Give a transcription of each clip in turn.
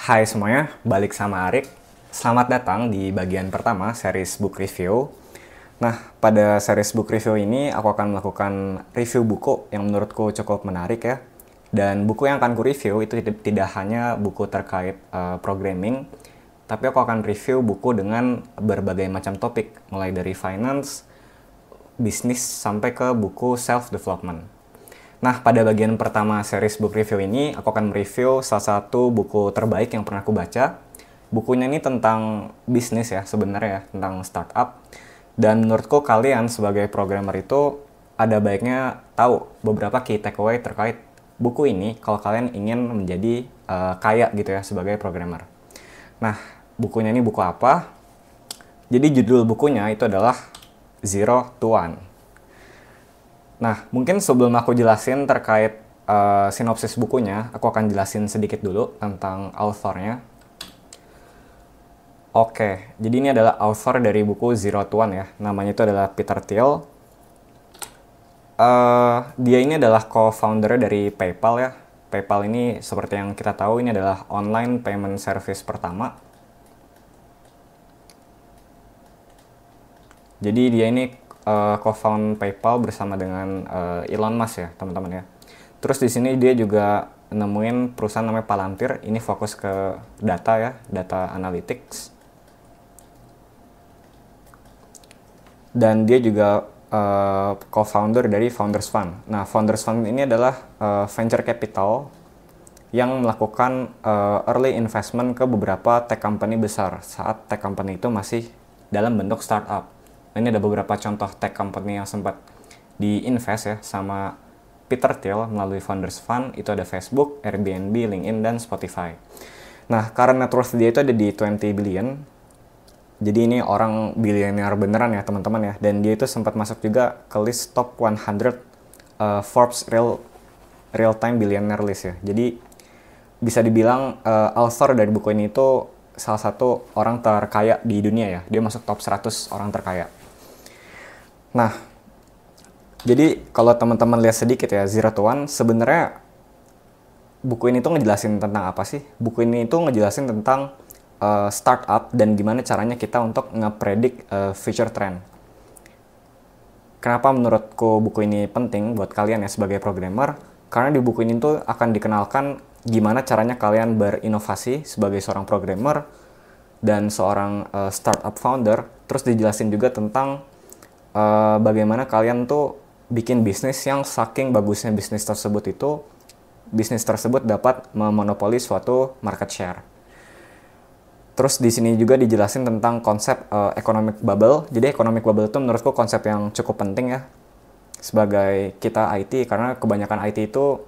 Hai semuanya, balik sama Arik. Selamat datang di bagian pertama series book review. Nah, pada series book review ini aku akan melakukan review buku yang menurutku cukup menarik ya. Dan buku yang akan ku review itu tidak hanya buku terkait programming, tapi aku akan review buku dengan berbagai macam topik, mulai dari finance, bisnis, sampai ke buku self-development. Nah, pada bagian pertama series book review ini, aku akan mereview salah satu buku terbaik yang pernah aku baca. Bukunya ini tentang bisnis ya, sebenarnya ya, tentang startup. Dan menurutku kalian sebagai programmer itu ada baiknya tahu beberapa key takeaway terkait buku ini kalau kalian ingin menjadi kaya gitu ya sebagai programmer. Nah, bukunya ini buku apa? Jadi judul bukunya itu adalah Zero to One. Nah, mungkin sebelum aku jelasin terkait sinopsis bukunya, aku akan jelasin sedikit dulu tentang authornya. Oke, jadi ini adalah author dari buku Zero to One ya. Namanya itu adalah Peter Thiel. Dia ini adalah co-founder dari PayPal ya. PayPal ini seperti yang kita tahu ini adalah online payment service pertama. Jadi dia ini co-found PayPal bersama dengan Elon Musk ya, teman-teman ya. Terus di sini dia juga nemuin perusahaan namanya Palantir. Ini fokus ke data ya, data analytics. Dan dia juga co-founder dari Founders Fund. Nah, Founders Fund ini adalah venture capital yang melakukan early investment ke beberapa tech company besar saat tech company itu masih dalam bentuk startup. Ini ada beberapa contoh tech company yang sempat di-invest ya sama Peter Thiel melalui Founders Fund. Itu ada Facebook, Airbnb, LinkedIn, dan Spotify. Nah, current net worth dia itu ada di 20 billion. Jadi ini orang bilioner beneran ya teman-teman ya. Dan dia itu sempat masuk juga ke list top 100 Forbes real-time billionaire list ya. Jadi bisa dibilang author dari buku ini itu salah satu orang terkaya di dunia ya. Dia masuk top 100 orang terkaya. Nah, jadi kalau teman-teman lihat sedikit ya, Zero to One, sebenarnya buku ini tuh ngejelasin tentang apa sih? Buku ini tuh ngejelasin tentang startup dan gimana caranya kita untuk ngepredik future trend. Kenapa menurutku buku ini penting buat kalian ya sebagai programmer? Karena di buku ini tuh akan dikenalkan gimana caranya kalian berinovasi sebagai seorang programmer dan seorang startup founder. Terus dijelasin juga tentang bagaimana kalian tuh bikin bisnis yang saking bagusnya bisnis tersebut dapat memonopoli suatu market share. Terus di sini juga dijelasin tentang konsep economic bubble. Jadi economic bubble itu menurutku konsep yang cukup penting ya sebagai kita IT, karena kebanyakan IT itu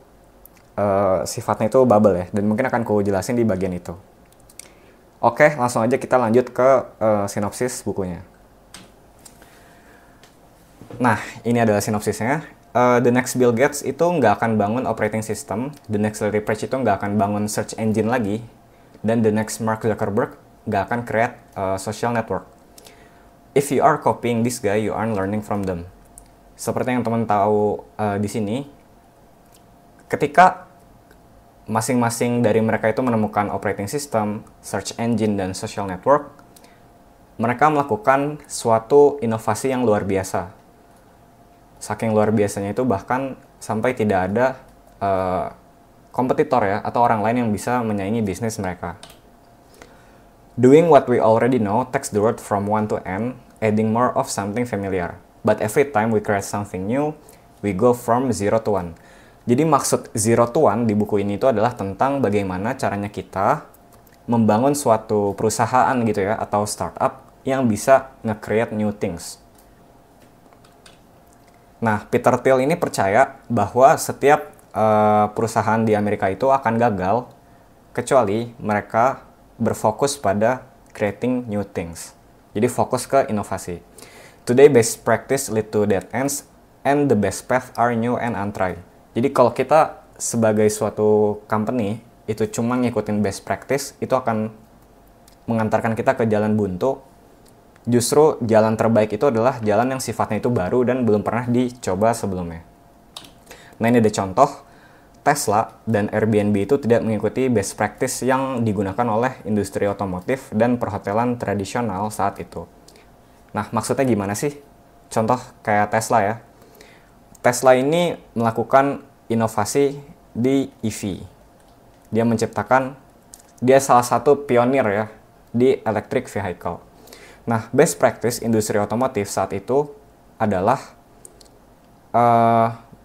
sifatnya itu bubble ya, dan mungkin akan ku jelasin di bagian itu. Oke, langsung aja kita lanjut ke sinopsis bukunya. Nah, ini adalah sinopsisnya. The next Bill Gates itu nggak akan bangun operating system, the next Larry Page itu nggak akan bangun search engine lagi, dan the next Mark Zuckerberg nggak akan create social network. If you are copying this guy, you aren't learning from them. Seperti yang teman tahu di sini, ketika masing-masing dari mereka itu menemukan operating system, search engine, dan social network, mereka melakukan suatu inovasi yang luar biasa. Saking luar biasanya itu bahkan sampai tidak ada kompetitor ya, atau orang lain yang bisa menyaingi bisnis mereka. Doing what we already know takes the word from one to n, adding more of something familiar. But every time we create something new, we go from zero to one. Jadi maksud Zero to One di buku ini itu adalah tentang bagaimana caranya kita membangun suatu perusahaan gitu ya, atau startup yang bisa nge-create new things. Nah, Peter Thiel ini percaya bahwa setiap perusahaan di Amerika itu akan gagal kecuali mereka berfokus pada creating new things. Jadi fokus ke inovasi. Today best practice lead to dead ends and the best path are new and untried. Jadi kalau kita sebagai suatu company itu cuma ngikutin best practice, itu akan mengantarkan kita ke jalan buntu. Justru jalan terbaik itu adalah jalan yang sifatnya itu baru dan belum pernah dicoba sebelumnya. Nah, ini ada contoh Tesla dan Airbnb itu tidak mengikuti best practice yang digunakan oleh industri otomotif dan perhotelan tradisional saat itu. Nah, maksudnya gimana sih? Contoh kayak Tesla ya. Tesla ini melakukan inovasi di EV. Dia salah satu pionir ya di electric vehicle. Nah, best practice industri otomotif saat itu adalah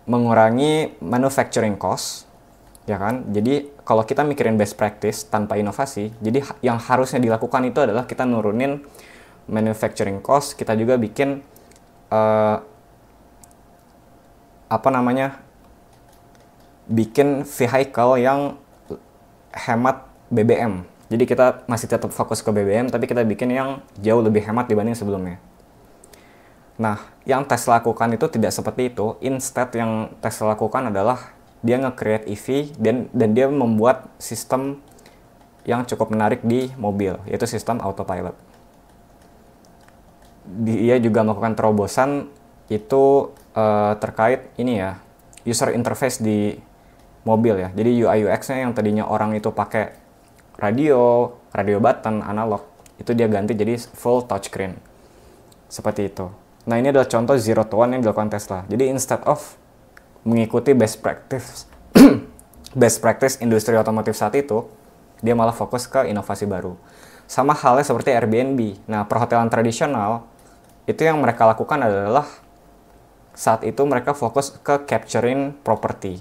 mengurangi manufacturing cost, ya kan? Jadi kalau kita mikirin best practice tanpa inovasi, jadi yang harusnya dilakukan itu adalah kita nurunin manufacturing cost, kita juga bikin bikin vehicle yang hemat BBM. Jadi kita masih tetap fokus ke BBM, tapi kita bikin yang jauh lebih hemat dibanding sebelumnya. Nah, yang Tesla lakukan itu tidak seperti itu. Instead, yang Tesla lakukan adalah dia nge-create EV dan dia membuat sistem yang cukup menarik di mobil, yaitu sistem autopilot. Dia juga melakukan terobosan itu terkait ini ya, user interface di mobil ya. Jadi UI UX-nya yang tadinya orang itu pakai radio button, analog, itu dia ganti jadi full touchscreen. Seperti itu. Nah, ini adalah contoh zero to one yang dilakukan Tesla. Jadi instead of mengikuti best practice industri otomotif saat itu, dia malah fokus ke inovasi baru. Sama halnya seperti Airbnb. Nah, perhotelan tradisional itu yang mereka lakukan adalah saat itu mereka fokus ke capturing property.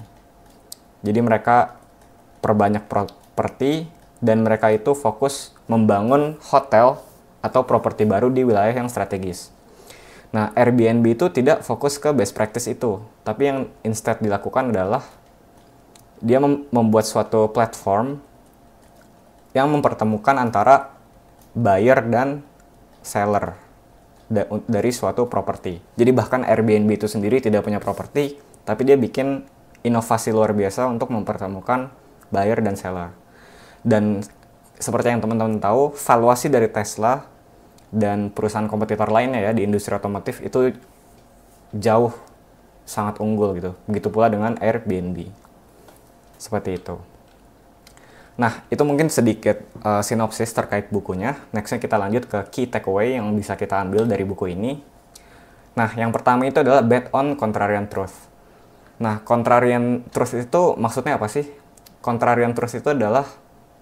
Jadi mereka perbanyak properti dan mereka itu fokus membangun hotel atau properti baru di wilayah yang strategis. Nah, Airbnb itu tidak fokus ke best practice itu, tapi yang instead dilakukan adalah dia membuat suatu platform yang mempertemukan antara buyer dan seller dari suatu properti. Jadi bahkan Airbnb itu sendiri tidak punya properti, tapi dia bikin inovasi luar biasa untuk mempertemukan buyer dan seller. Dan seperti yang teman-teman tahu, valuasi dari Tesla dan perusahaan kompetitor lainnya ya di industri otomotif itu jauh sangat unggul gitu. Begitu pula dengan Airbnb. Seperti itu. Nah, itu mungkin sedikit sinopsis terkait bukunya. Nextnya kita lanjut ke key takeaway yang bisa kita ambil dari buku ini. Nah, yang pertama itu adalah bet on contrarian truth. Nah, contrarian truth itu maksudnya apa sih? Contrarian truth itu adalah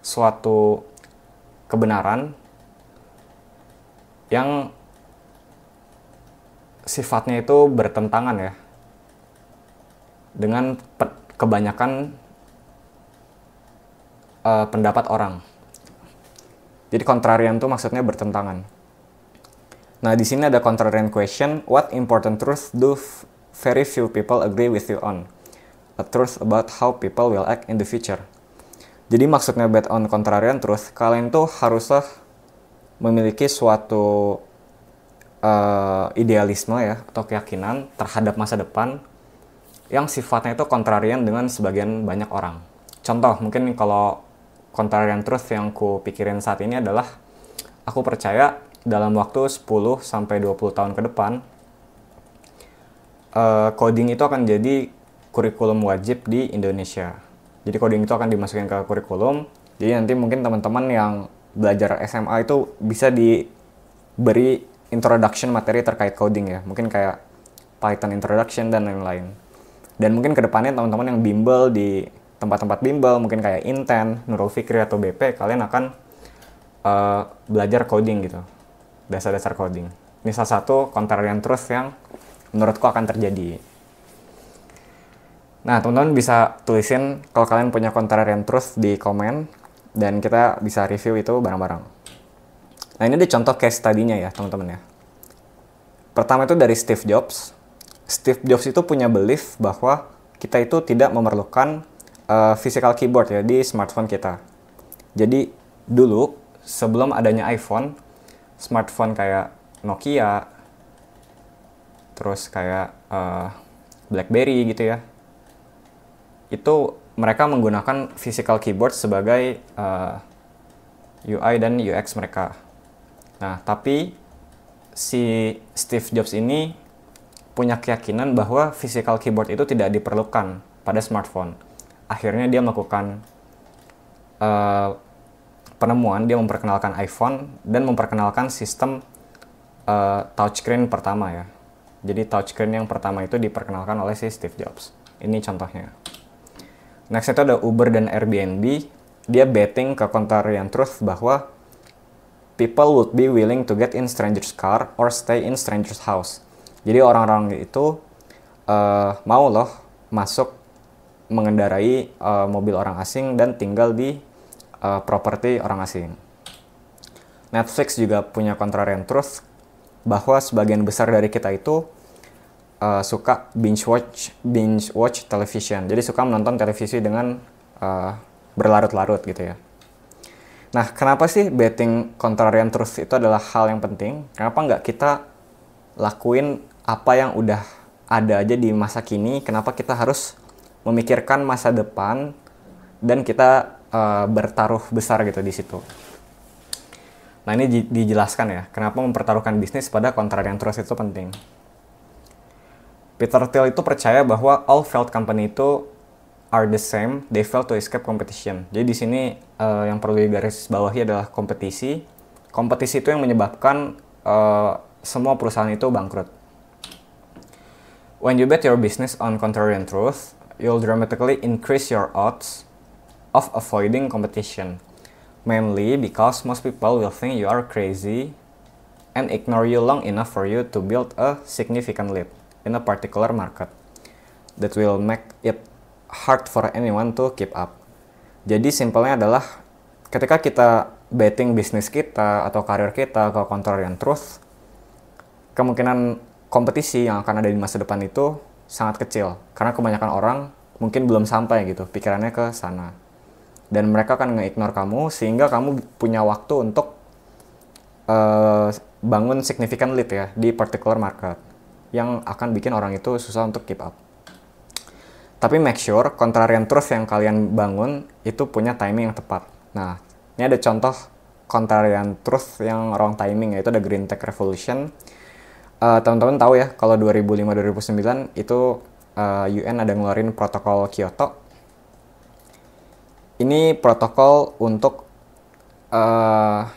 suatu kebenaran yang sifatnya itu bertentangan ya dengan kebanyakan pendapat orang. Jadi contrarian itu maksudnya bertentangan. Nah, di sini ada contrarian question, what important truth do very few people agree with you on? A truth about how people will act in the future. Jadi maksudnya bet on contrarian truth, kalian tuh haruslah memiliki suatu idealisme ya atau keyakinan terhadap masa depan yang sifatnya itu kontrarian dengan sebagian banyak orang. Contoh, mungkin kalau contrarian truth yang ku pikirin saat ini adalah aku percaya dalam waktu 10-20 tahun ke depan coding itu akan jadi kurikulum wajib di Indonesia. Jadi coding itu akan dimasukin ke kurikulum. Jadi nanti mungkin teman-teman yang belajar SMA itu bisa diberi introduction materi terkait coding ya. Mungkin kayak Python introduction dan lain-lain. Dan mungkin kedepannya teman-teman yang bimbel di tempat-tempat bimbel, mungkin kayak Inten, Nurul Fikri atau BP, kalian akan belajar coding gitu. Dasar-dasar coding. Ini salah satu contrarian truth yang menurutku akan terjadi. Nah, teman-teman bisa tulisin kalau kalian punya contrarian truth di komen, dan kita bisa review itu bareng-bareng. Nah, ini ada contoh case study-nya ya, teman-teman ya. Pertama itu dari Steve Jobs. Steve Jobs itu punya belief bahwa kita itu tidak memerlukan physical keyboard ya di smartphone kita. Jadi, dulu sebelum adanya iPhone, smartphone kayak Nokia, terus kayak BlackBerry gitu ya, itu mereka menggunakan physical keyboard sebagai UI dan UX mereka. Nah, tapi si Steve Jobs ini punya keyakinan bahwa physical keyboard itu tidak diperlukan pada smartphone. akhirnya dia melakukan penemuan, dia memperkenalkan iPhone dan memperkenalkan sistem touchscreen pertama ya. Jadi touchscreen yang pertama itu diperkenalkan oleh si Steve Jobs. Ini contohnya. Next itu ada Uber dan Airbnb. Dia betting ke contrarian truth bahwa people would be willing to get in stranger's car or stay in stranger's house. Jadi orang-orang itu mau loh masuk mengendarai mobil orang asing dan tinggal di properti orang asing. Netflix juga punya contrarian truth bahwa sebagian besar dari kita itu suka binge watch television. Jadi suka menonton televisi dengan berlarut-larut gitu ya. Nah, kenapa sih betting contrarian truth itu adalah hal yang penting? Kenapa nggak kita lakuin apa yang udah ada aja di masa kini? Kenapa kita harus memikirkan masa depan dan kita bertaruh besar gitu di situ? Nah, ini dijelaskan ya, kenapa mempertaruhkan bisnis pada contrarian truth itu penting. Peter Thiel itu percaya bahwa all failed company itu are the same, they fail to escape competition. Jadi di sini yang perlu digaris bawahi adalah kompetisi. Kompetisi itu yang menyebabkan semua perusahaan itu bangkrut. When you bet your business on contrarian truth, you'll dramatically increase your odds of avoiding competition. Mainly because most people will think you are crazy and ignore you long enough for you to build a significant lead in a particular market that will make it hard for anyone to keep up. Jadi simpelnya adalah ketika kita betting bisnis kita atau karir kita ke contrarian truth, kemungkinan kompetisi yang akan ada di masa depan itu sangat kecil karena kebanyakan orang mungkin belum sampai gitu pikirannya ke sana. Dan mereka akan nge-ignore kamu sehingga kamu punya waktu untuk bangun significant lead ya di particular market yang akan bikin orang itu susah untuk keep up. Tapi make sure contrarian truth yang kalian bangun itu punya timing yang tepat. Nah, ini ada contoh contrarian truth yang wrong timing, yaitu ada Green Tech Revolution. Teman-teman tahu ya, kalau 2005-2009 itu UN ada ngeluarin protokol Kyoto. Ini protokol untuk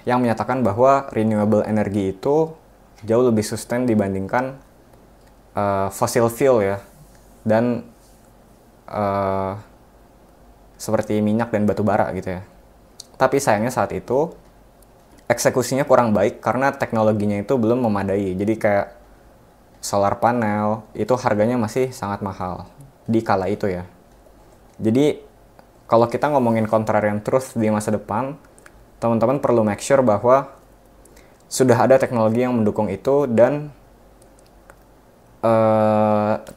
yang menyatakan bahwa renewable energy itu jauh lebih sustain dibandingkan fossil fuel ya, dan seperti minyak dan batu bara gitu ya. Tapi sayangnya saat itu eksekusinya kurang baik karena teknologinya itu belum memadai. Jadi kayak solar panel itu harganya masih sangat mahal di kala itu ya. Jadi kalau kita ngomongin contrarian truth di masa depan, teman-teman perlu make sure bahwa sudah ada teknologi yang mendukung itu dan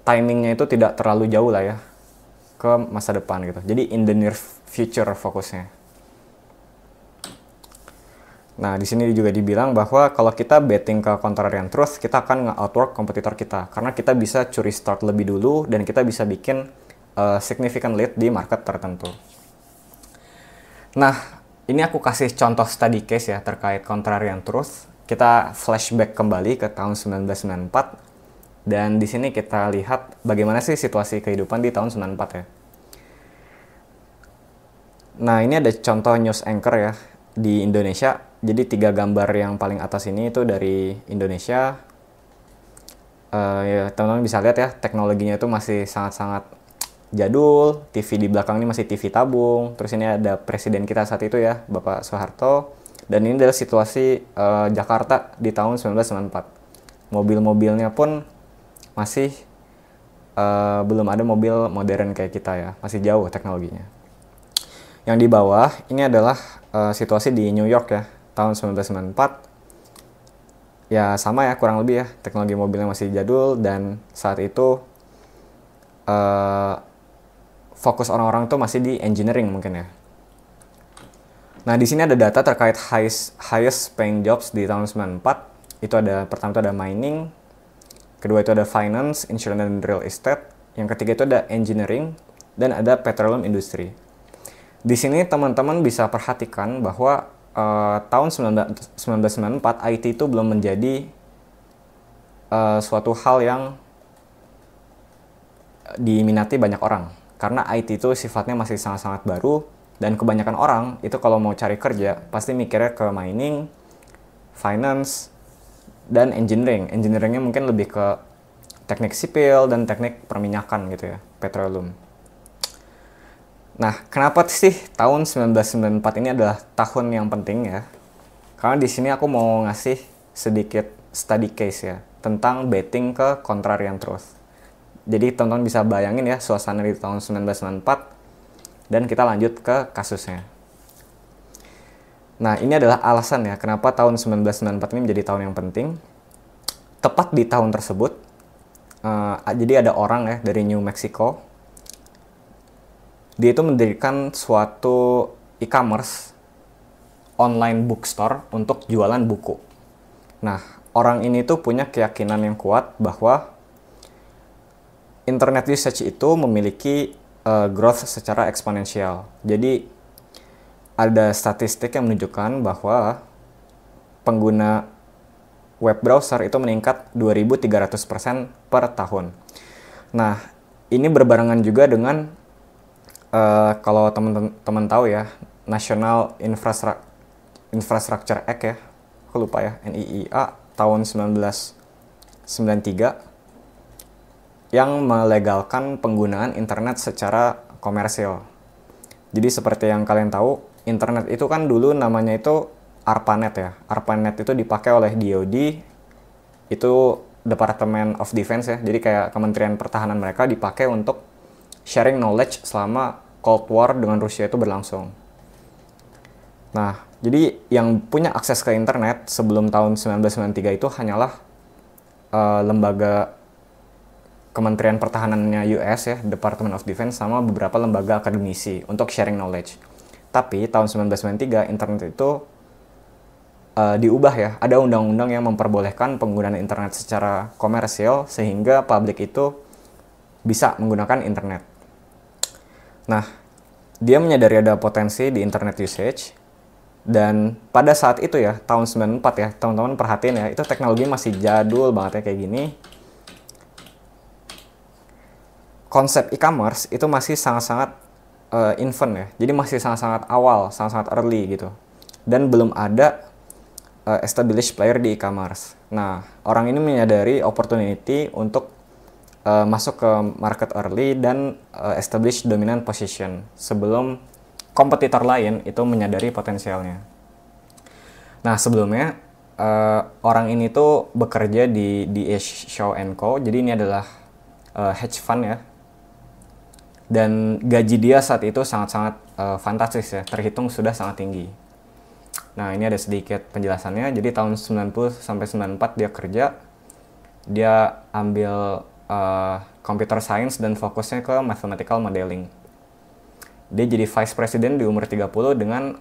timingnya itu tidak terlalu jauh lah ya ke masa depan gitu. Jadi in the near future fokusnya. Nah, di sini juga dibilang bahwa kalau kita betting ke contrarian truth, kita akan nge-outwork kompetitor kita karena kita bisa curi start lebih dulu dan kita bisa bikin significant lead di market tertentu. Nah, ini aku kasih contoh study case ya terkait contrarian truth. Kita flashback kembali ke tahun 1994 dan di sini kita lihat bagaimana sih situasi kehidupan di tahun 94 ya. Nah, ini ada contoh news anchor ya di Indonesia. Jadi 3 gambar yang paling atas ini itu dari Indonesia. Ya, teman-teman bisa lihat ya, teknologinya itu masih sangat-sangat jadul. TV di belakang ini masih TV tabung. Terus ini ada presiden kita saat itu ya, Bapak Soeharto. Dan ini adalah situasi Jakarta di tahun 1994. Mobil-mobilnya pun masih belum ada mobil modern kayak kita ya, masih jauh teknologinya. Yang di bawah ini adalah situasi di New York ya, tahun 1994. Ya sama ya, kurang lebih ya, teknologi mobilnya masih jadul dan saat itu fokus orang-orang tuh masih di engineering mungkin ya. Nah, di sini ada data terkait highest paying jobs di tahun 94. Itu ada, pertama itu ada mining, kedua itu ada finance, insurance, dan real estate. Yang ketiga itu ada engineering, dan ada petroleum industry. Di sini teman-teman bisa perhatikan bahwa tahun 1994 IT itu belum menjadi suatu hal yang diminati banyak orang. Karena IT itu sifatnya masih sangat-sangat baru, dan kebanyakan orang itu kalau mau cari kerja pasti mikirnya ke mining, finance, dan engineering. Engineeringnya mungkin lebih ke teknik sipil dan teknik perminyakan gitu ya, petroleum. Nah, kenapa sih tahun 1994 ini adalah tahun yang penting ya? Karena di sini aku mau ngasih sedikit study case ya tentang betting ke contrarian truth. Jadi teman-teman bisa bayangin ya suasana di tahun 1994, dan kita lanjut ke kasusnya. Nah, ini adalah alasan ya kenapa tahun 1994 ini menjadi tahun yang penting. Tepat di tahun tersebut, jadi ada orang ya dari New Mexico. Dia itu mendirikan suatu e-commerce online bookstore untuk jualan buku. Nah, orang ini tuh punya keyakinan yang kuat bahwa internet usage itu memiliki growth secara eksponensial. Jadi, ada statistik yang menunjukkan bahwa pengguna web browser itu meningkat 2.300% per tahun. Nah, ini berbarengan juga dengan kalau teman-teman tahu ya, National Infrastructure Act ya, aku lupa ya, NIIA tahun 1993 yang melegalkan penggunaan internet secara komersil. Jadi seperti yang kalian tahu, internet itu kan dulu namanya itu ARPANET ya. ARPANET itu dipakai oleh DoD, itu Department of Defense ya. Jadi kayak Kementerian Pertahanan mereka dipakai untuk sharing knowledge selama Cold War dengan Rusia itu berlangsung. Nah, jadi yang punya akses ke internet sebelum tahun 1993 itu hanyalah lembaga Kementerian Pertahanannya US ya, Department of Defense, sama beberapa lembaga akademisi untuk sharing knowledge. Tapi tahun 1993 internet itu diubah ya. Ada undang-undang yang memperbolehkan penggunaan internet secara komersial sehingga publik itu bisa menggunakan internet. Nah, dia menyadari ada potensi di internet usage, dan pada saat itu ya, tahun 94 ya, teman-teman perhatiin ya, itu teknologi masih jadul banget ya kayak gini. Konsep e-commerce itu masih sangat-sangat infant ya, jadi masih sangat-sangat awal, sangat-sangat early gitu. Dan belum ada established player di e-commerce. Nah, orang ini menyadari opportunity untuk masuk ke market early dan establish dominant position sebelum kompetitor lain itu menyadari potensialnya. Nah, sebelumnya orang ini tuh bekerja di Shaw & Co. Jadi ini adalah hedge fund ya. Dan gaji dia saat itu sangat-sangat fantastis ya, terhitung sudah sangat tinggi. Nah, ini ada sedikit penjelasannya. Jadi tahun 90 sampai 94 dia kerja. Dia ambil computer science dan fokusnya ke mathematical modeling. Dia jadi vice president di umur 30 dengan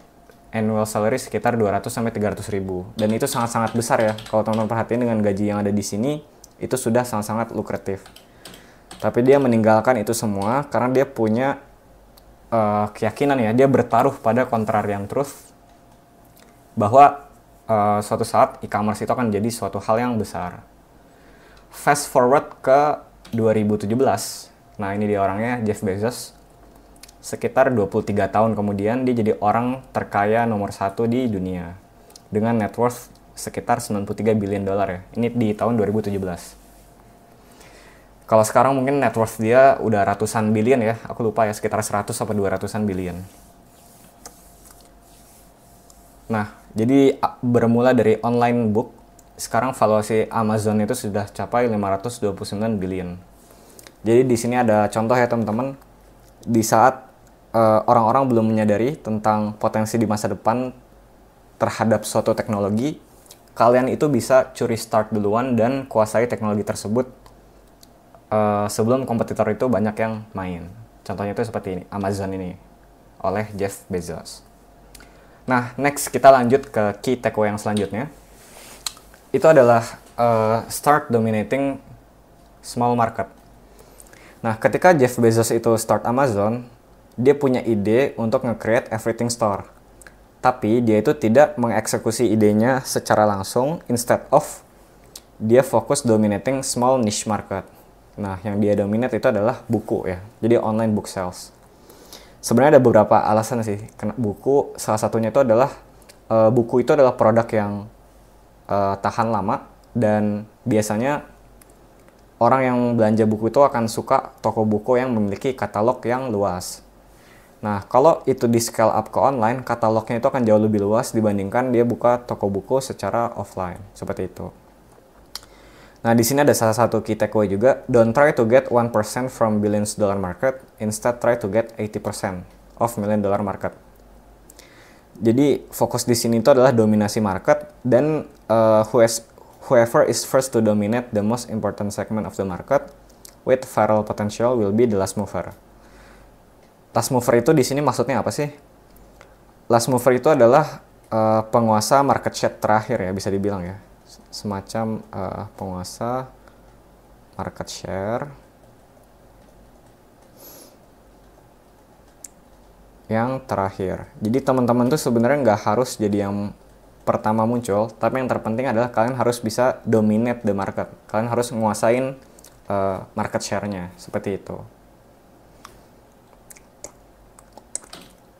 annual salary sekitar 200 sampai 300 ribu. Dan itu sangat-sangat besar ya. Kalau teman-teman perhatiin dengan gaji yang ada di sini, itu sudah sangat-sangat lukratif. Tapi dia meninggalkan itu semua karena dia punya keyakinan ya, dia bertaruh pada contrarian truth bahwa suatu saat e-commerce itu akan jadi suatu hal yang besar. Fast forward ke 2017, nah ini dia orangnya, Jeff Bezos. Sekitar 23 tahun kemudian dia jadi orang terkaya nomor 1 di dunia dengan net worth sekitar 93 billion dolar ya. Ini di tahun 2017. Kalau sekarang mungkin net worth dia udah ratusan billion ya, aku lupa ya, sekitar 100 sampai 200-an billion. Nah, jadi bermula dari online book, sekarang valuasi Amazon itu sudah capai 529 billion. Jadi di sini ada contoh ya teman-teman, di saat orang-orang belum menyadari tentang potensi di masa depan terhadap suatu teknologi, kalian itu bisa curi start duluan dan kuasai teknologi tersebut sebelum kompetitor itu banyak yang main. Contohnya itu seperti ini, Amazon ini, oleh Jeff Bezos. Nah, next kita lanjut ke key takeaway yang selanjutnya. Itu adalah start dominating small market. Nah, ketika Jeff Bezos itu start Amazon, dia punya ide untuk nge-create everything store. Tapi dia itu tidak mengeksekusi idenya secara langsung, instead of dia fokus dominating small niche market. Nah, yang dia dominate itu adalah buku ya. Jadi online book sales. Sebenarnya ada beberapa alasan sih kena buku. Salah satunya itu adalah buku itu adalah produk yang tahan lama, dan biasanya orang yang belanja buku itu akan suka toko buku yang memiliki katalog yang luas. Nah, kalau itu di scale up ke online, katalognya itu akan jauh lebih luas dibandingkan dia buka toko buku secara offline, seperti itu. Nah, di sini ada salah satu key takeaway juga. Don't try to get 1% from billions dollar market, instead try to get 80% of million dollar market. Jadi, fokus di sini itu adalah dominasi market, dan whoever is first to dominate the most important segment of the market with viral potential will be the last mover. Last mover itu di sini maksudnya apa sih? Last mover itu adalah penguasa market share terakhir ya, bisa dibilang ya. Semacam penguasa market share yang terakhir. Jadi teman-teman tuh sebenarnya nggak harus jadi yang pertama muncul, tapi yang terpenting adalah kalian harus bisa dominate the market. Kalian harus menguasain market share-nya, seperti itu.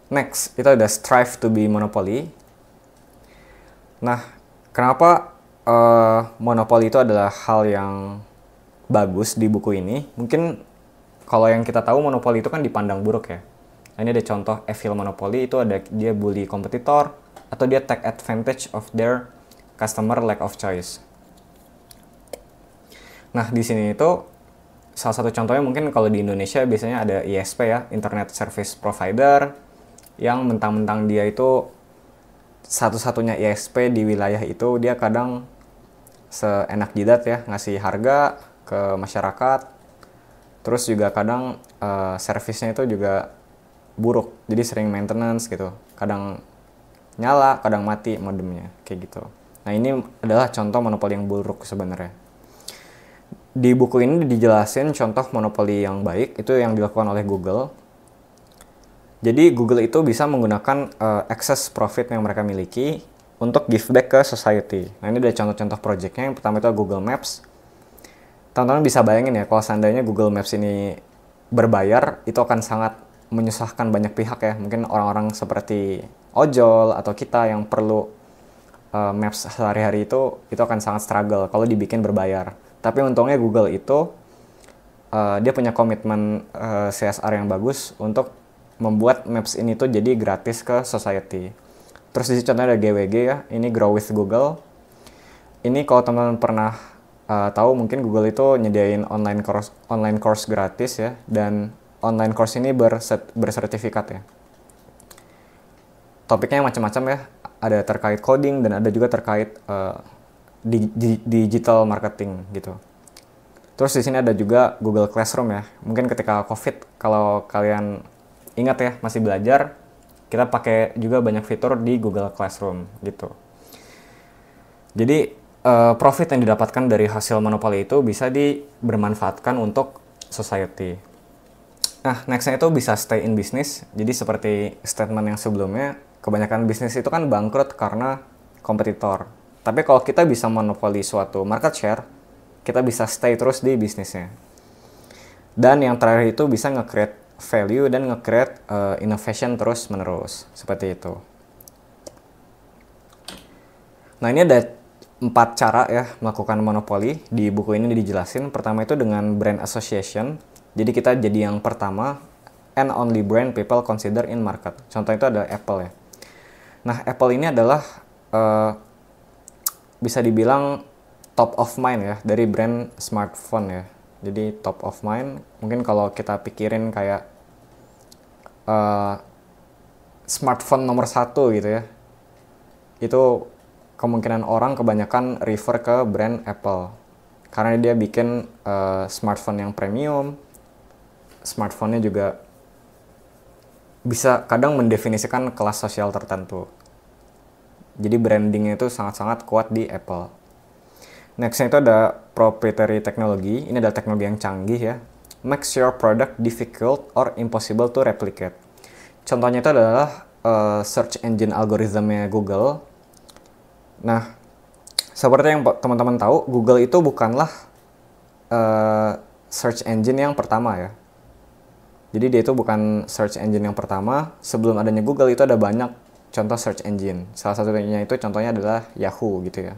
Next, itu ada strive to be monopoly. Nah, kenapa monopoli itu adalah hal yang bagus di buku ini? Mungkin kalau yang kita tahu monopoli itu kan dipandang buruk ya. Nah, ini ada contoh evil monopoly, itu ada dia bully kompetitor atau dia take advantage of their customer lack of choice. Nah, di sini itu salah satu contohnya mungkin kalau di Indonesia biasanya ada ISP ya, Internet Service Provider, yang mentang-mentang dia itu satu-satunya ISP di wilayah itu, dia kadang seenak jidat ya ngasih harga ke masyarakat. Terus juga kadang servisnya itu juga buruk, jadi sering maintenance gitu, kadang nyala kadang mati modemnya kayak gitu. Nah, ini adalah contoh monopoli yang buruk sebenarnya. Di buku ini dijelasin contoh monopoli yang baik itu yang dilakukan oleh Google. Jadi Google itu bisa menggunakan excess profit yang mereka miliki untuk give back ke society. Nah, ini ada contoh-contoh projectnya. Yang pertama itu Google Maps. Teman-teman bisa bayangin ya, kalau seandainya Google Maps ini berbayar, itu akan sangat menyusahkan banyak pihak ya. Mungkin orang-orang seperti ojol atau kita yang perlu Maps sehari-hari itu akan sangat struggle kalau dibikin berbayar. Tapi untungnya Google itu dia punya komitmen CSR yang bagus untuk membuat Maps ini tuh jadi gratis ke society. Terus di sini contohnya ada GWG ya, ini Grow with Google. Ini kalau teman-teman pernah tahu, mungkin Google itu nyediain online course gratis ya, dan online course ini bersertifikat ya. Topiknya macam-macam ya, ada terkait coding dan ada juga terkait digital marketing gitu. Terus di sini ada juga Google Classroom ya. Mungkin ketika COVID, kalau kalian ingat ya, masih belajar, kita pakai juga banyak fitur di Google Classroom gitu. Jadi profit yang didapatkan dari hasil monopoli itu bisa bermanfaatkan untuk society. Nah, nextnya itu bisa stay in business. Jadi seperti statement yang sebelumnya, kebanyakan bisnis itu kan bangkrut karena kompetitor. Tapi kalau kita bisa monopoli suatu market share, kita bisa stay terus di bisnisnya. Dan yang terakhir itu bisa nge-create value dan nge-create innovation terus menerus, seperti itu. Nah, ini ada 4 cara ya melakukan monopoli. Di buku ini dijelasin. Pertama itu dengan brand association. Jadi kita jadi yang pertama and only brand people consider in market. Contoh itu ada Apple ya. Nah, Apple ini adalah bisa dibilang top of mind ya dari brand smartphone ya. Jadi top of mind, mungkin kalau kita pikirin kayak smartphone nomor 1 gitu ya, itu kemungkinan orang kebanyakan refer ke brand Apple karena dia bikin smartphone yang premium. Smartphone-nya juga bisa kadang mendefinisikan kelas sosial tertentu. Jadi brandingnya itu sangat-sangat kuat di Apple. Next-nya itu ada proprietary technology. Ini adalah teknologi yang canggih ya. Makes your product difficult or impossible to replicate. Contohnya itu adalah search engine algoritmnya Google. Nah, seperti yang teman-teman tahu, Google itu bukanlah search engine yang pertama ya. Jadi dia itu bukan search engine yang pertama. Sebelum adanya Google itu ada banyak contoh search engine. Salah satunya itu contohnya adalah Yahoo gitu ya.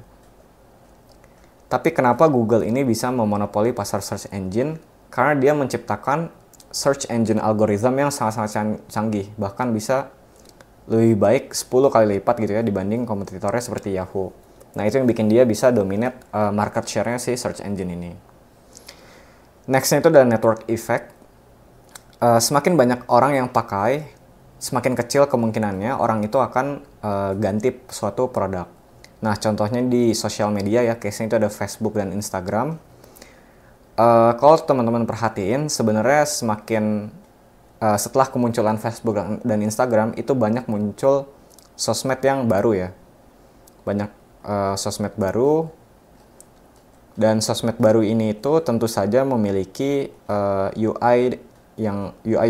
Tapi kenapa Google ini bisa memonopoli pasar search engine? Karena dia menciptakan search engine algorithm yang sangat-sangat canggih. Bahkan bisa lebih baik 10 kali lipat gitu ya dibanding kompetitornya seperti Yahoo. Nah itu yang bikin dia bisa dominate market share-nya si search engine ini. Next-nya itu adalah network effect. Semakin banyak orang yang pakai, semakin kecil kemungkinannya orang itu akan ganti suatu produk. Nah contohnya di sosial media ya, case-nya itu ada Facebook dan Instagram. Kalau teman-teman perhatiin, sebenarnya semakin setelah kemunculan Facebook dan Instagram itu banyak muncul sosmed yang baru ya. Banyak sosmed baru, dan sosmed baru ini itu tentu saja memiliki UI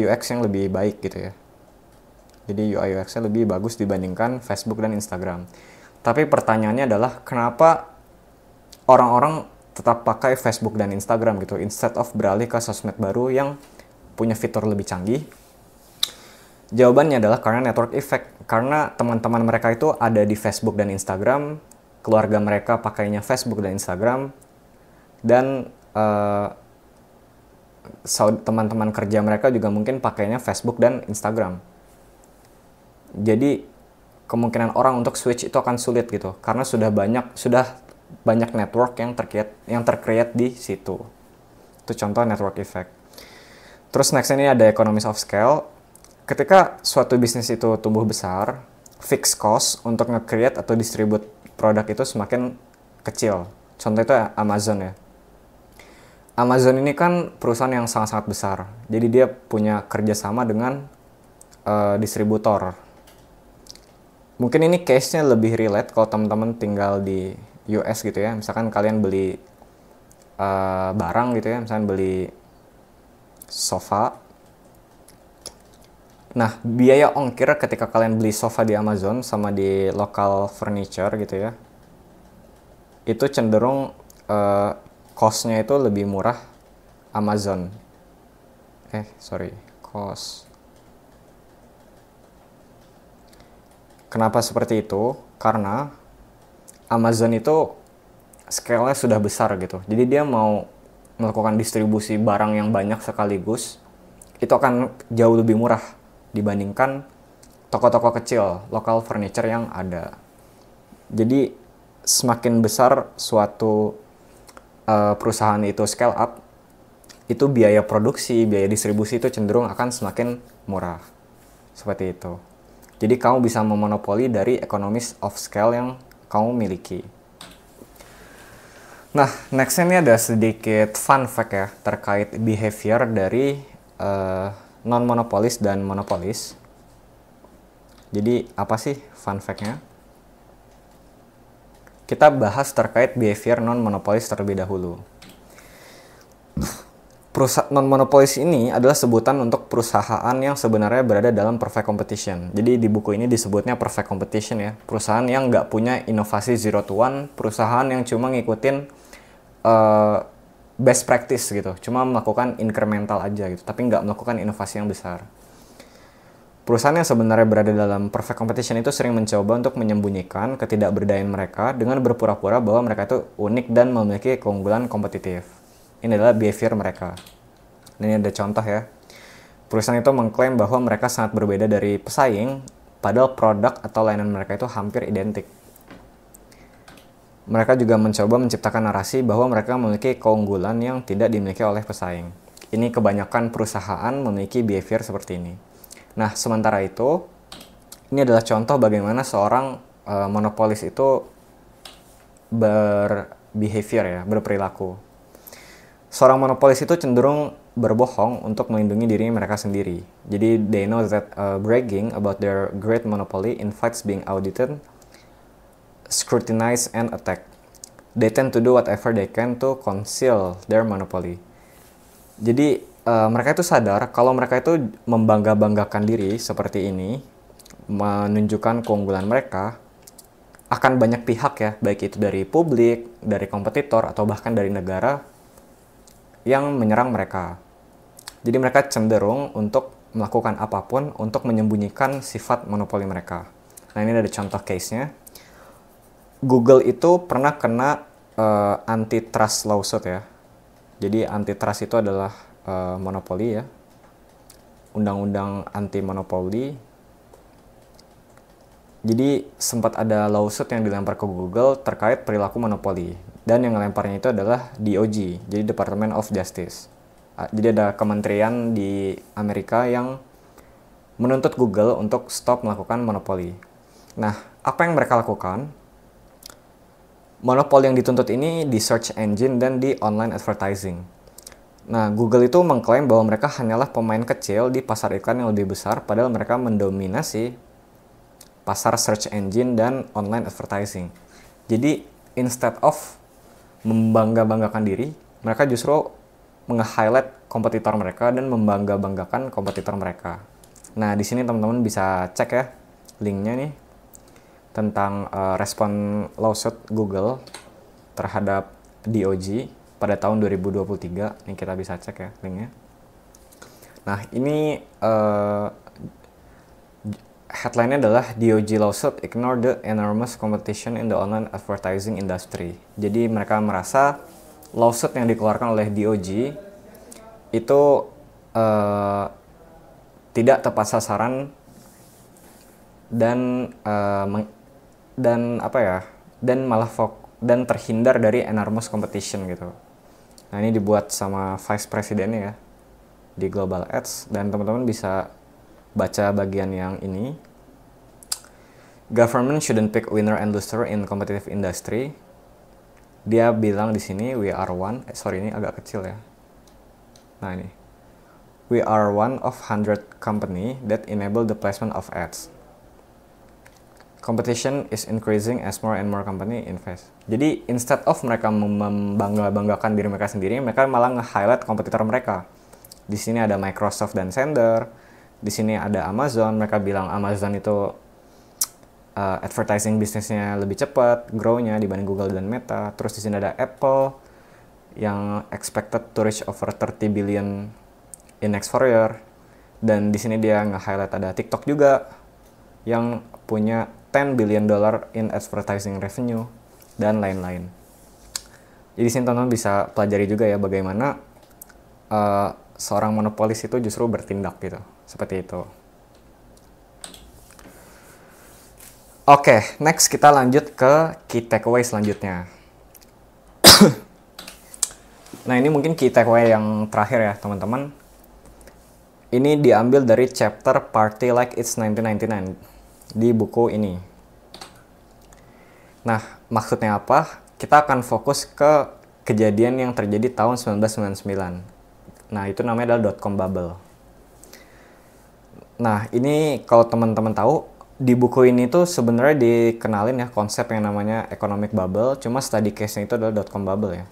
UX yang lebih baik gitu ya. Jadi UI UX-nya lebih bagus dibandingkan Facebook dan Instagram. Tapi pertanyaannya adalah kenapa orang-orang tetap pakai Facebook dan Instagram gitu instead of beralih ke sosmed baru yang punya fitur lebih canggih? Jawabannya adalah karena network effect. Karena teman-teman mereka itu ada di Facebook dan Instagram, keluarga mereka pakainya Facebook dan Instagram, dan teman-teman kerja mereka juga mungkin pakainya Facebook dan Instagram. Jadi kemungkinan orang untuk switch itu akan sulit gitu, karena sudah banyak network yang tercreate di situ. Itu contoh network effect. Terus next ini ada economies of scale. Ketika suatu bisnis itu tumbuh besar, fixed cost untuk nge-create atau distribute produk itu semakin kecil. Contoh itu Amazon ya. Amazon ini kan perusahaan yang sangat-sangat besar. Jadi dia punya kerjasama dengan distributor. Mungkin ini case-nya lebih relate kalau teman-teman tinggal di US gitu ya. Misalkan kalian beli barang gitu ya, misalkan beli sofa. Nah, biaya ongkir ketika kalian beli sofa di Amazon sama di local furniture gitu ya, itu cenderung cost-nya itu lebih murah Amazon. Cost. Kenapa seperti itu? Karena Amazon itu scale-nya sudah besar gitu. Jadi dia mau melakukan distribusi barang yang banyak sekaligus, itu akan jauh lebih murah dibandingkan toko-toko kecil, local furniture yang ada. Jadi semakin besar suatu perusahaan itu scale up, itu biaya produksi, biaya distribusi itu cenderung akan semakin murah. Seperti itu. Jadi kamu bisa memonopoli dari economies of scale yang kamu miliki. Nah, next ini ada sedikit fun fact ya terkait behavior dari non-monopolis dan monopolis. Jadi apa sih fun fact-nya? Kita bahas terkait behavior non-monopolis terlebih dahulu. Non-monopolis ini adalah sebutan untuk perusahaan yang sebenarnya berada dalam perfect competition. Jadi di buku ini disebutnya perfect competition ya. Perusahaan yang nggak punya inovasi zero to one, perusahaan yang cuma ngikutin best practice gitu, cuma melakukan incremental aja gitu, tapi nggak melakukan inovasi yang besar. Perusahaan yang sebenarnya berada dalam perfect competition itu sering mencoba untuk menyembunyikan ketidakberdayaan mereka dengan berpura-pura bahwa mereka itu unik dan memiliki keunggulan kompetitif. Ini adalah behavior mereka. Dan ini ada contoh ya. Perusahaan itu mengklaim bahwa mereka sangat berbeda dari pesaing, padahal produk atau layanan mereka itu hampir identik. Mereka juga mencoba menciptakan narasi bahwa mereka memiliki keunggulan yang tidak dimiliki oleh pesaing. Ini kebanyakan perusahaan memiliki behavior seperti ini. Nah, sementara itu, ini adalah contoh bagaimana seorang monopolis itu berbehavior ya, berperilaku. Seorang monopolis itu cenderung berbohong untuk melindungi diri mereka sendiri. Jadi, they know that bragging about their great monopoly invites being audited, scrutinize and attack. They tend to do whatever they can to conceal their monopoly. Jadi mereka itu sadar kalau mereka itu membangga-banggakan diri seperti ini, menunjukkan keunggulan mereka, akan banyak pihak ya, baik itu dari publik, dari kompetitor, atau bahkan dari negara, yang menyerang mereka. Jadi mereka cenderung untuk melakukan apapun untuk menyembunyikan sifat monopoli mereka. Nah, ini ada contoh case-nya. Google itu pernah kena antitrust lawsuit ya. Jadi antitrust itu adalah monopoli ya. Undang-undang anti monopoli. Jadi sempat ada lawsuit yang dilempar ke Google terkait perilaku monopoli. Dan yang melemparnya itu adalah DOJ, jadi Department of Justice. Jadi ada kementerian di Amerika yang menuntut Google untuk stop melakukan monopoli. Nah, apa yang mereka lakukan? Monopoli yang dituntut ini di search engine dan di online advertising. Nah, Google itu mengklaim bahwa mereka hanyalah pemain kecil di pasar iklan yang lebih besar, padahal mereka mendominasi pasar search engine dan online advertising. Jadi, instead of membangga-banggakan diri, mereka justru nge-highlight kompetitor mereka dan membangga-banggakan kompetitor mereka. Nah, di sini teman-teman bisa cek ya linknya nih tentang respon lawsuit Google terhadap DOJ pada tahun 2023. Ini kita bisa cek ya linknya. Nah, ini headline-nya adalah DOJ lawsuit ignore the enormous competition in the online advertising industry. Jadi mereka merasa lawsuit yang dikeluarkan oleh DOJ itu tidak tepat sasaran dan dan terhindar dari enormous competition gitu. Nah, ini dibuat sama vice presidennya ya di Global Ads, dan teman-teman bisa baca bagian yang ini. Government shouldn't pick winner and loser in competitive industry. Dia bilang di sini we are one. Ini agak kecil ya. Nah, ini. We are one of 100 company that enable the placement of ads. Competition is increasing as more and more company invest. Jadi instead of mereka membanggakan diri mereka sendiri, mereka malah nge-highlight kompetitor mereka. Di sini ada Microsoft dan Sender. Di sini ada Amazon. Mereka bilang Amazon itu advertising bisnisnya lebih cepat grow-nya dibanding Google dan Meta. Terus di sini ada Apple yang expected to reach over 30 billion in next 4 year. Dan di sini dia nge-highlight ada TikTok juga yang punya $10 billion in advertising revenue dan lain-lain. Jadi sini teman-teman bisa pelajari juga ya bagaimana seorang monopolis itu justru bertindak gitu, seperti itu. Oke, next kita lanjut ke key takeaway selanjutnya. Nah, ini mungkin key takeaway yang terakhir ya teman-teman. Ini diambil dari chapter Party Like It's 1999 di buku ini. Nah, maksudnya apa? Kita akan fokus ke kejadian yang terjadi tahun 1999. Nah, itu namanya adalah dot-com bubble. Nah, ini kalau teman-teman tahu, di buku ini tuh sebenarnya dikenalin ya konsep yang namanya economic bubble, cuma study case-nya itu adalah dot-com bubble ya.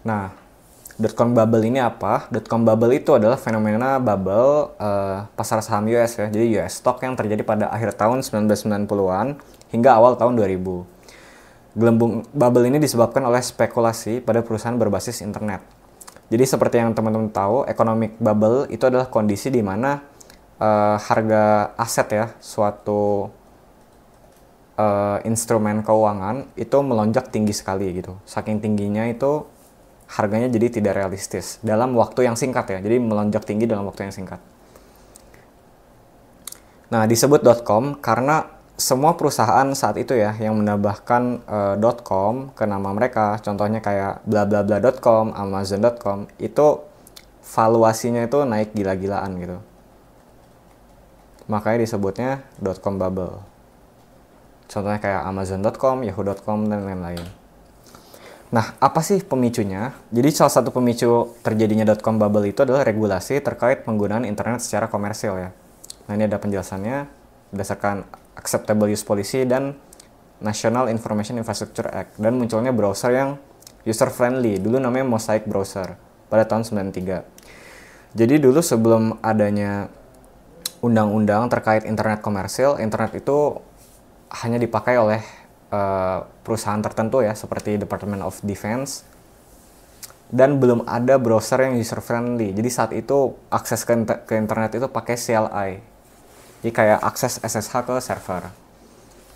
Nah, dot-com bubble ini apa? Dot-com bubble itu adalah fenomena bubble pasar saham US ya. Jadi US stock yang terjadi pada akhir tahun 1990-an hingga awal tahun 2000. Gelembung bubble ini disebabkan oleh spekulasi pada perusahaan berbasis internet. Jadi seperti yang teman-teman tahu, economic bubble itu adalah kondisi di mana harga aset ya, suatu instrumen keuangan itu melonjak tinggi sekali gitu. Saking tingginya itu harganya jadi tidak realistis dalam waktu yang singkat ya. Jadi melonjak tinggi dalam waktu yang singkat. Nah, disebut .com karena semua perusahaan saat itu ya yang menambahkan .com ke nama mereka, contohnya kayak blablabla.com, amazon.com, itu valuasinya itu naik gila-gilaan gitu. Makanya disebutnya .com bubble. Contohnya kayak amazon.com, yahoo.com, dan lain-lain. Nah, apa sih pemicunya? Jadi salah satu pemicu terjadinya .com bubble itu adalah regulasi terkait penggunaan internet secara komersil ya. Nah, ini ada penjelasannya berdasarkan Acceptable Use Policy dan National Information Infrastructure Act, dan munculnya browser yang user friendly, dulu namanya Mosaic Browser pada tahun 93. Jadi dulu sebelum adanya undang-undang terkait internet komersil, internet itu hanya dipakai oleh perusahaan tertentu ya, seperti Department of Defense. Dan belum ada browser yang user friendly. Jadi saat itu akses ke internet itu pakai CLI. Jadi kayak akses SSH ke server.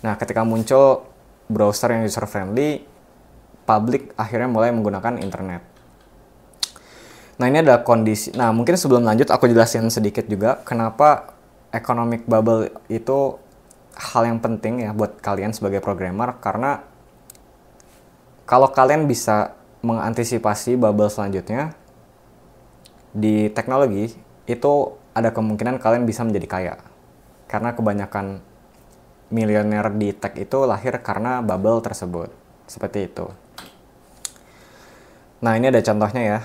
Nah, ketika muncul browser yang user friendly, publik akhirnya mulai menggunakan internet. Nah, ini ada kondisi. Nah, mungkin sebelum lanjut aku jelasin sedikit juga kenapa economic bubble itu hal yang penting ya buat kalian sebagai programmer, karena kalau kalian bisa mengantisipasi bubble selanjutnya di teknologi, itu ada kemungkinan kalian bisa menjadi kaya. Karena kebanyakan milioner di tech itu lahir karena bubble tersebut. Seperti itu. Nah, ini ada contohnya ya.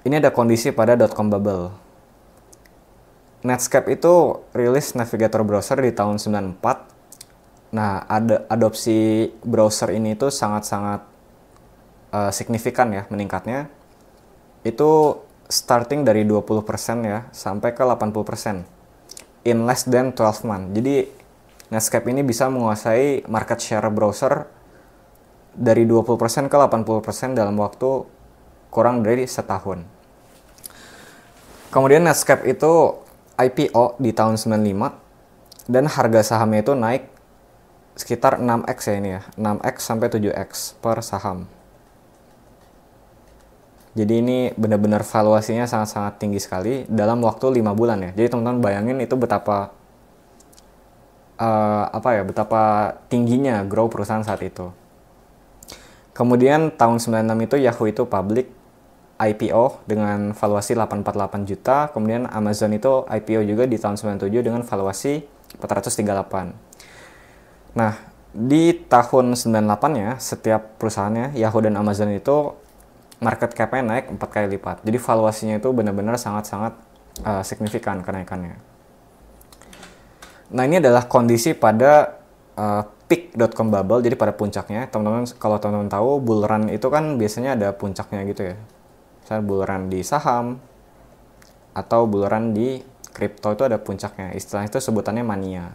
Ini ada kondisi pada .com bubble. Netscape itu rilis navigator browser di tahun 94. Nah, adopsi browser ini itu sangat-sangat signifikan ya meningkatnya. Itu starting dari 20% ya sampai ke 80% in less than 12 months. Jadi Netscape ini bisa menguasai market share browser dari 20% ke 80% dalam waktu kurang dari setahun. Kemudian Netscape itu IPO di tahun 95 dan harga sahamnya itu naik sekitar 6x ya ini ya, 6x sampai 7x per saham. Jadi ini benar-benar valuasinya sangat-sangat tinggi sekali dalam waktu 5 bulan ya. Jadi teman-teman bayangin itu betapa betapa tingginya grow perusahaan saat itu. Kemudian tahun 96 itu Yahoo itu public IPO dengan valuasi 848 juta. Kemudian Amazon itu IPO juga di tahun 97 dengan valuasi 438. Nah, di tahun 98-nya setiap perusahaannya Yahoo dan Amazon itu market cap-nya naik 4 kali lipat. Jadi valuasinya itu benar-benar sangat-sangat signifikan kenaikannya. Nah, ini adalah kondisi pada peak.com bubble, jadi pada puncaknya. Teman-teman, kalau teman-teman tahu, bull run itu kan biasanya ada puncaknya gitu ya. Misalnya bull run di saham atau bull run di kripto itu ada puncaknya. Istilah itu sebutannya mania.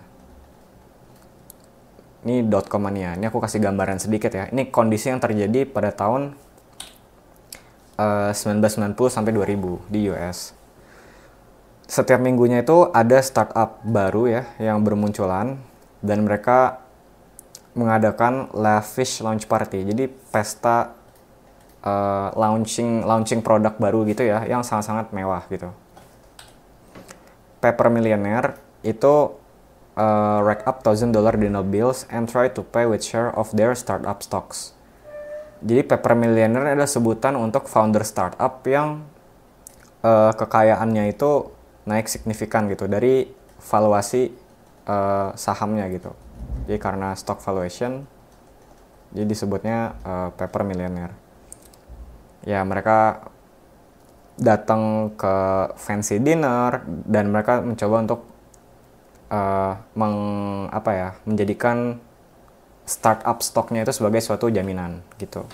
Ini .com mania. Ini aku kasih gambaran sedikit ya. Ini kondisi yang terjadi pada tahun 1990 sampai 2000 di US. Setiap minggunya itu ada startup baru ya yang bermunculan dan mereka mengadakan lavish launch party. Jadi pesta launching produk baru gitu ya yang sangat-sangat mewah gitu. Paper Millionaire itu rack up $1,000 dinar bills and try to pay with share of their startup stocks. Jadi Paper Millionaire adalah sebutan untuk founder startup yang kekayaannya itu naik signifikan gitu dari valuasi sahamnya gitu. Jadi karena stock valuation, jadi disebutnya Paper Millionaire. Ya, mereka datang ke fancy dinner dan mereka mencoba untuk menjadikan startup stoknya itu sebagai suatu jaminan gitu.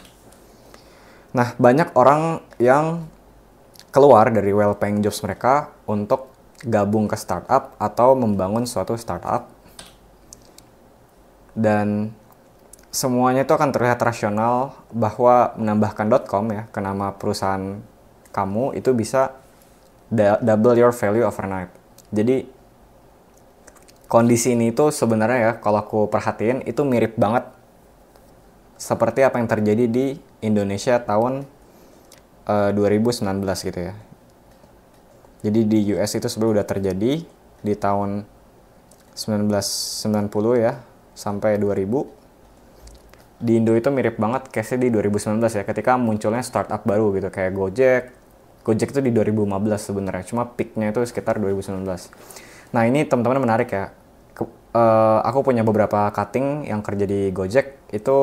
Nah, banyak orang yang keluar dari well paying jobs mereka untuk gabung ke startup atau membangun suatu startup. Dan semuanya itu akan terlihat rasional bahwa menambahkan .com ya ke nama perusahaan kamu itu bisa double your value overnight. Jadi kondisi ini tuh sebenarnya ya kalau aku perhatiin itu mirip banget seperti apa yang terjadi di Indonesia tahun 2019 gitu ya. Jadi di US itu sebenarnya udah terjadi di tahun 1990 ya sampai 2000. Di Indo itu mirip banget case-nya di 2019 ya ketika munculnya startup baru gitu kayak Gojek. Gojek itu di 2015 sebenarnya, cuma peak-nya itu sekitar 2019. Nah, ini teman-teman menarik ya. Aku punya beberapa cutting yang kerja di Gojek, itu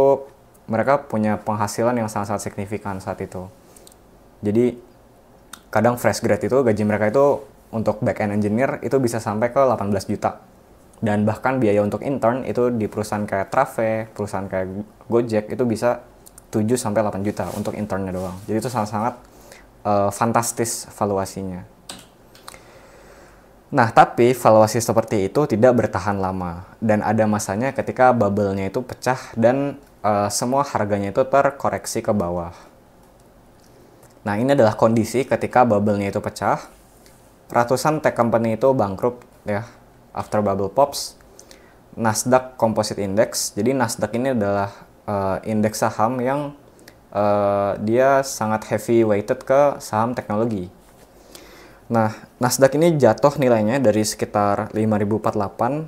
mereka punya penghasilan yang sangat-sangat signifikan saat itu. Jadi kadang fresh grad itu gaji mereka itu untuk back-end engineer itu bisa sampai ke 18 juta. Dan bahkan biaya untuk intern itu di perusahaan kayak Trave, perusahaan kayak Gojek itu bisa 7-8 juta untuk internnya doang. Jadi itu sangat-sangat fantastis valuasinya. Nah, tapi valuasi seperti itu tidak bertahan lama dan ada masanya ketika bubble-nya itu pecah dan semua harganya itu terkoreksi ke bawah. Nah, ini adalah kondisi ketika bubble-nya itu pecah. Ratusan tech company itu bangkrut ya after bubble pops. Nasdaq Composite Index. Jadi Nasdaq ini adalah indeks saham yang dia sangat heavy weighted ke saham teknologi. Nah, Nasdaq ini jatuh nilainya dari sekitar 5.048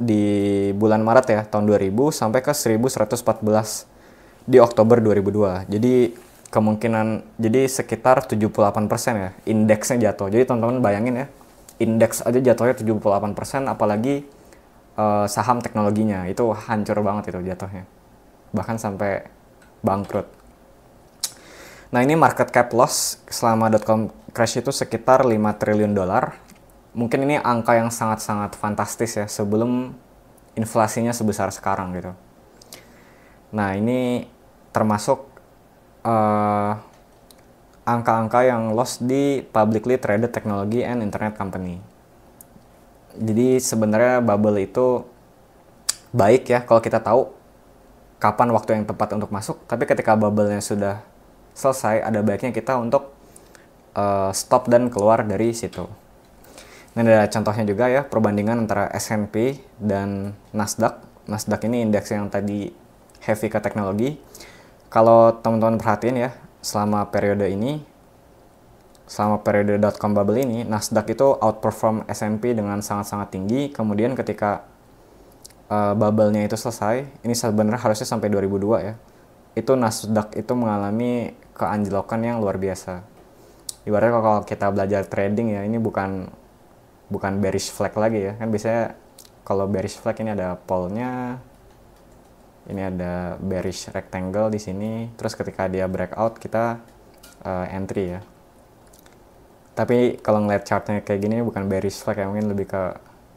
di bulan Maret ya, tahun 2000 sampai ke 1.114 di Oktober 2002. Jadi jadi sekitar 78% ya indeksnya jatuh. Jadi teman-teman bayangin ya, indeks aja jatuhnya 78%, apalagi saham teknologinya itu hancur banget itu jatuhnya. Bahkan sampai bangkrut. Nah, ini market cap loss selama .com crash itu sekitar 5 triliun dolar. Mungkin ini angka yang sangat-sangat fantastis ya sebelum inflasinya sebesar sekarang gitu. Nah, ini termasuk angka-angka yang loss di publicly traded technology and internet company. Jadi sebenarnya bubble itu baik ya kalau kita tahu kapan waktu yang tepat untuk masuk, tapi ketika bubble-nya sudah selesai, ada baiknya kita untuk stop dan keluar dari situ. Ini ada contohnya juga ya, perbandingan antara S&P dan Nasdaq. Nasdaq ini indeks yang tadi heavy ke teknologi. Kalau teman-teman perhatiin ya, selama periode .com bubble ini, Nasdaq itu outperform S&P dengan sangat-sangat tinggi. Kemudian ketika bubble-nya itu selesai, ini sebenarnya harusnya sampai 2002 ya, itu Nasdaq itu mengalami keanjlokan yang luar biasa. Ibaratnya kalau kita belajar trading ya, ini bukan bearish flag lagi ya, kan biasanya kalau bearish flag ini ada pole-nya, ini ada bearish rectangle di sini, terus ketika dia breakout kita entry ya. Tapi kalau ngeliat chartnya kayak gini bukan bearish flag ya, mungkin lebih ke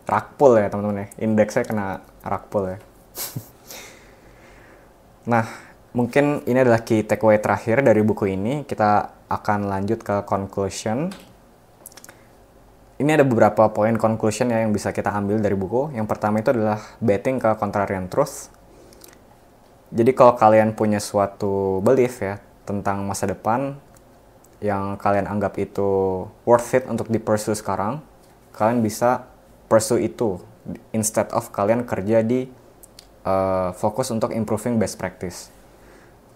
rug pull ya teman-teman ya, indeksnya kena rug pull ya. Nah, mungkin ini adalah key takeaway terakhir dari buku ini. Kita akan lanjut ke conclusion. Ini ada beberapa poin conclusion ya yang bisa kita ambil dari buku. Yang pertama itu adalah betting ke contrarian truth. Jadi kalau kalian punya suatu belief ya tentang masa depan yang kalian anggap itu worth it untuk di-pursue sekarang, kalian bisa pursue itu instead of kalian kerja di fokus untuk improving best practice.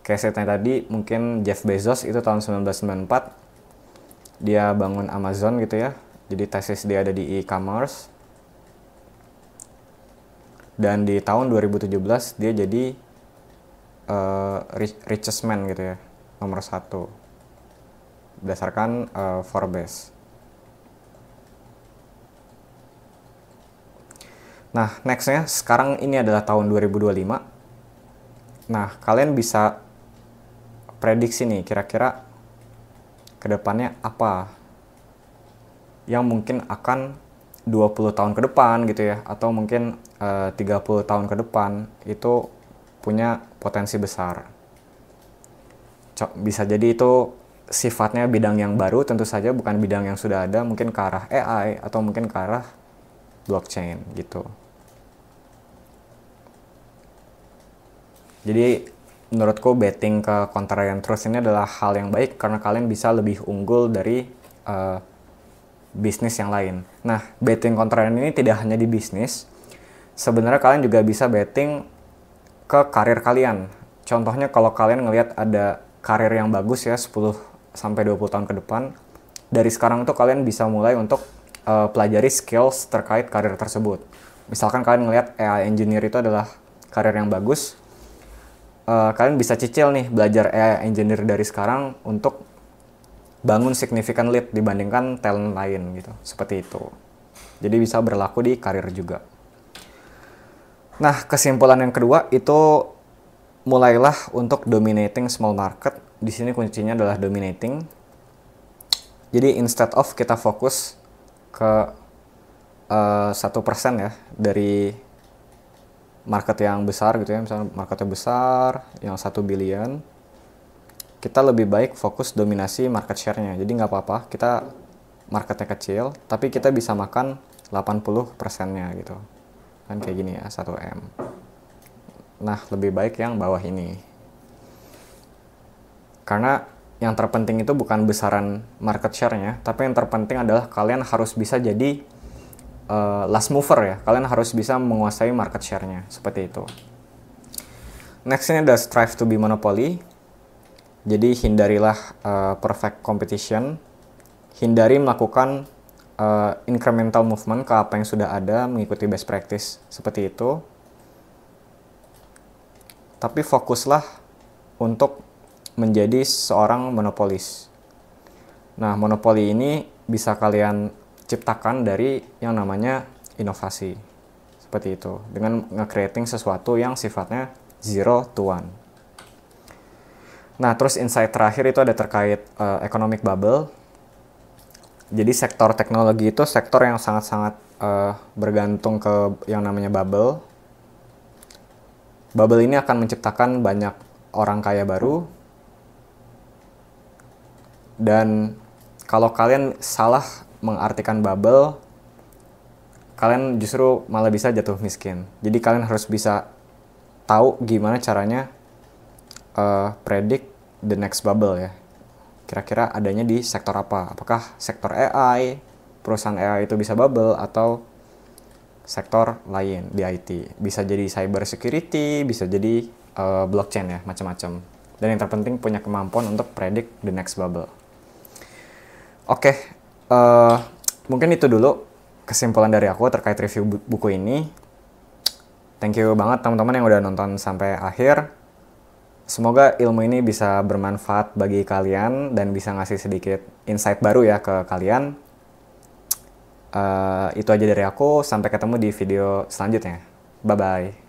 Kayak saya tanya tadi, mungkin Jeff Bezos itu tahun 1994 dia bangun Amazon gitu ya. Jadi tesis dia ada di e-commerce. Dan di tahun 2017 dia jadi richest man gitu ya, nomor 1 berdasarkan Forbes. Nah, nextnya sekarang ini adalah tahun 2025. Nah, kalian bisa prediksi nih kira-kira kedepannya apa yang mungkin akan 20 tahun ke depan gitu ya, atau mungkin 30 tahun ke depan itu punya potensi besar. Bisa jadi itu sifatnya bidang yang baru, tentu saja bukan bidang yang sudah ada, mungkin ke arah AI atau mungkin ke arah blockchain gitu. Jadi menurutku betting ke contrarian truth ini adalah hal yang baik karena kalian bisa lebih unggul dari bisnis yang lain. Nah, betting contrarian ini tidak hanya di bisnis. Sebenarnya kalian juga bisa betting ke karir kalian. Contohnya kalau kalian ngelihat ada karir yang bagus ya 10 sampai 20 tahun ke depan, dari sekarang tuh kalian bisa mulai untuk pelajari skills terkait karir tersebut. Misalkan kalian ngelihat AI engineer itu adalah karir yang bagus, kalian bisa cicil nih belajar AI engineer dari sekarang untuk bangun significant lead dibandingkan talent lain gitu, seperti itu. Jadi bisa berlaku di karir juga. Nah, kesimpulan yang kedua itu mulailah untuk dominating small market. Di sini kuncinya adalah dominating. Jadi instead of kita fokus ke 1% ya dari market yang besar gitu ya, misalnya marketnya besar yang 1 billion, kita lebih baik fokus dominasi market share-nya. Jadi nggak apa-apa kita marketnya kecil, tapi kita bisa makan 80%-nya gitu. Kan kayak gini ya, 1M. Nah, lebih baik yang bawah ini. Karena yang terpenting itu bukan besaran market share-nya, tapi yang terpenting adalah kalian harus bisa jadi last mover ya. Kalian harus bisa menguasai market share-nya, seperti itu. Next ini ada strive to be monopoly. Jadi hindarilah perfect competition. Hindari melakukan incremental movement ke apa yang sudah ada, mengikuti best practice seperti itu. Tapi fokuslah untuk menjadi seorang monopolis. Nah, monopoli ini bisa kalian ciptakan dari yang namanya inovasi. Seperti itu. Dengan nge-creating sesuatu yang sifatnya zero to one. Nah, terus insight terakhir itu ada terkait economic bubble. Jadi sektor teknologi itu sektor yang sangat-sangat bergantung ke yang namanya bubble. Bubble ini akan menciptakan banyak orang kaya baru. Dan kalau kalian salah mengartikan bubble, kalian justru malah bisa jatuh miskin. Jadi kalian harus bisa tahu gimana caranya predict the next bubble ya. Kira-kira adanya di sektor apa? Apakah sektor AI, perusahaan AI itu bisa bubble, atau sektor lain di IT? Bisa jadi cyber security, bisa jadi blockchain ya, macam-macam. Dan yang terpenting punya kemampuan untuk predict the next bubble. Oke, mungkin itu dulu kesimpulan dari aku terkait review buku ini. Thank you banget teman-teman yang udah nonton sampai akhir. Semoga ilmu ini bisa bermanfaat bagi kalian dan bisa ngasih sedikit insight baru ya ke kalian. Itu aja dari aku, sampai ketemu di video selanjutnya. Bye-bye.